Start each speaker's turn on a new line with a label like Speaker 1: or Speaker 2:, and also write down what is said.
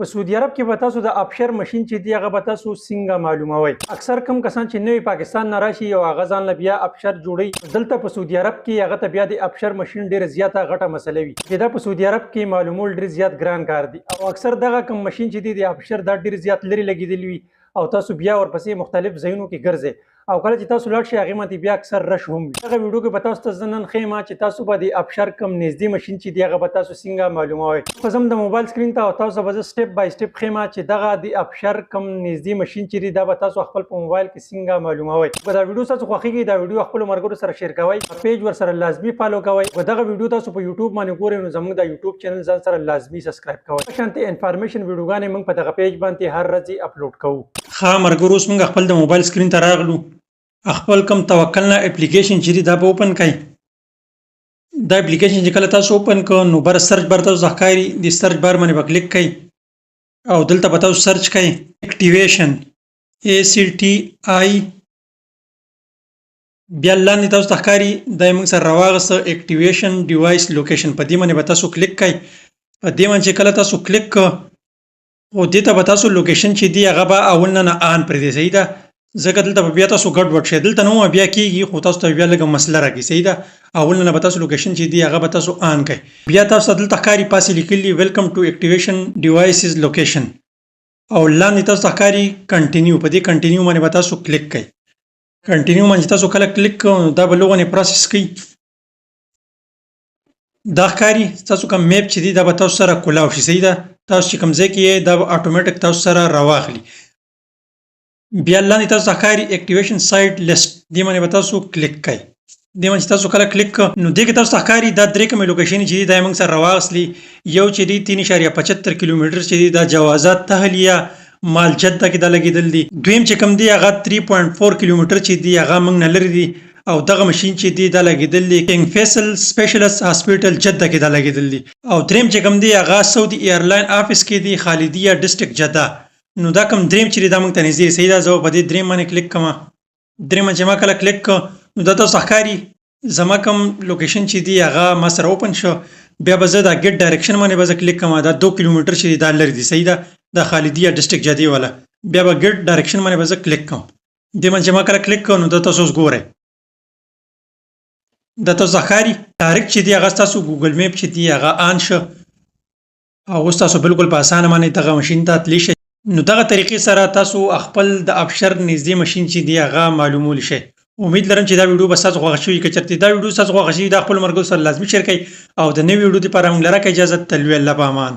Speaker 1: په سعودي عرب کې به تاسو د ابشر ماشين چې دی هغه به تاسو څنګه معلوموي. اکثر کم کسان چې نوی پاکستان نه راشي او هغه ځان له بیا ابشر جوړي، دلته په سعودي عرب کې هغه ته بیا د ابشر ماشين ډیره زیاته غټه مسله وي چې دا په سعودي عرب کې معلومول ډیر زیات ګران کار دی او اکثر دغه کم ماشين چې دی د ابشر دا ډیر زیات لري لګیدلی وي او تاسو بیا ورپسې مختلف ځایونو کې ګرځئ او کله چې تاسو لاړ شئ هغې باندې بیا اکثر رش هم وي. دغه ویډیو کې به تاسو ته زه نن ښیم چې تاسو به د ابشر کم نږدې ماشین چې دی هغه به تاسو څنګه معلوموئ. خو زه هم د موبایل سکرین ته او تاسو به زه سټپ بای سټپ ښیم چې دغه د ابشر کم نږدې ماشین چې دی دا به تاسو خپل په موبایل کې څنګه معلوموئ. که دا ویډیو تاسو خوښیږي دا ویډیو خپلو ملګرو سره شیر کوئ، پیج ورسره لازمي فالو کوئ. که دغه ویډیو تاسو په یوټیوب باندې ګورئ نو زموږ د یوټیوب چینل ځان سره لازمي سبسکرایب کوئ. دغه شانتې انفارمیشن ویډیوګانې موږ په دغه پیج باندې هر ورځ اپلوډ کوو. ښه ملګرو، اوس موږ خپل د موبایل سکرین ته راغلو. خپل کم توکل نه اپلیکیشن چې دا به اوپن کړئ. دا اپلیکیشن چې کله تاسو اوپن کړئ نو بر سرچ بار تاسو ښکاري، د سرچ بار باندې به کلیک کړئ او دلته به تاسو سرچ کړئ اکټیویشن ACTI. بیا لاندې تاسو ته ښکاري دا موږ سره راواغسته اکټیویشن ډیوایس لوکیشن، په دې باندې به تاسو کلیک کړئ. په دې باندې چې کله تاسو کلیک کړئ او دې ته به تاسو لوکیشن چې دی هغه به اول نه آن پرېږدئ. صحیح ده، ځکه دلته به بیا تاسو ګډ وډ شئ. دلته نو بیا کېږي خو تاسو ته بیا لږه مسله راکړي. صحیح ده، اول نه به تاسو لوکیشن چې دی هغه به تاسو آن کړئ. بیا تاسو دلته ښکاري پاسې لیکلي ویلکم ټو اکټیویشن ډیوایسز لوکیشن او لاندې تاسو ته ښکاري کنټینیو. په دې کنټینیو باندې به تاسو کلیک کړئ. کنټینیو باندې تاسو کله کلیک کړئ دا به لږ پروسس کوي. دا ښکاري تاسو کوم میپ چې دی دا به تاسو سره کولاو شي. صحیح ده، تاسو چې کوم ځای کې یې دا به اتوماتیک تاسو سره راواخلي. بیا لاندې تاسو ته ښکاري اکټیویشن سایټ لیست، دې باندې به تاسو کلیک کړئ. دې باندې تاسو کله کلیک کړئ نو دې کې تاسو ته ښکاري دا درې کومې لوکیشن چې دی دا موږ سره راواخلي. یو چې دی 3.75 کیلومتر چې دی دا جوازات تهلیه مال جده کې دا لګېدل دي. دویم چې کوم دی هغه 3.4 کیلومتر چې دی هغه موږ نه لرې دي او دغه ماشین چې دی دا لګېدل دي کنګ فیصل سپیشلست هاسپیټل جده کې دا لګېدل دي. او دریم چې کوم دی هغه سعودي ایرلاین آفس کې دی خالدیه ډسټرکټ جده. نو دا کوم دریم چې دا موږ ته نږدې. صحیح ده، زه په دې دریم باندې کلیک کوم. دریم چې ما کله کلیک کړ نو دا تاسو ښکاري زما کوم لوکیشن چې دی هغه ما سره اوپن شو. بیا به زه دا ګیټ ډایرکشن باندې به زه کلیک کوم. دا 2 کیلومتر چې دا لري دي. صحیح ده، دا خالدیه ډسټرکټ جدې والا. بیا به ګیټ ډایرکشن باندې به زه کلیک کوم. دې باندې ما کله کلیک کړ نو دا تاسو ګورئ دا تاسو ښکاري ډایرکټ چې دی هغه تاسو ګوګل میپ چې دی هغه آن شو او اوس تاسو بالکل په اسانه باندې دغه ماشین ته تلی شئ. نو دغه طریقې سره تاسو خپل د ابشر نږدې ماشین چې دی هغه معلومولی شئ. امید لرم چې دا ویډیو به ستاسو خوښه شوي. که چېرته دا ویډیو ستاسو خوښه شوي دا خپلو ملګرو سره لازمي شیر کړئ او د نوي ویډیو دپاره موږ له راکړئ اجازه. تلوي الله په امان.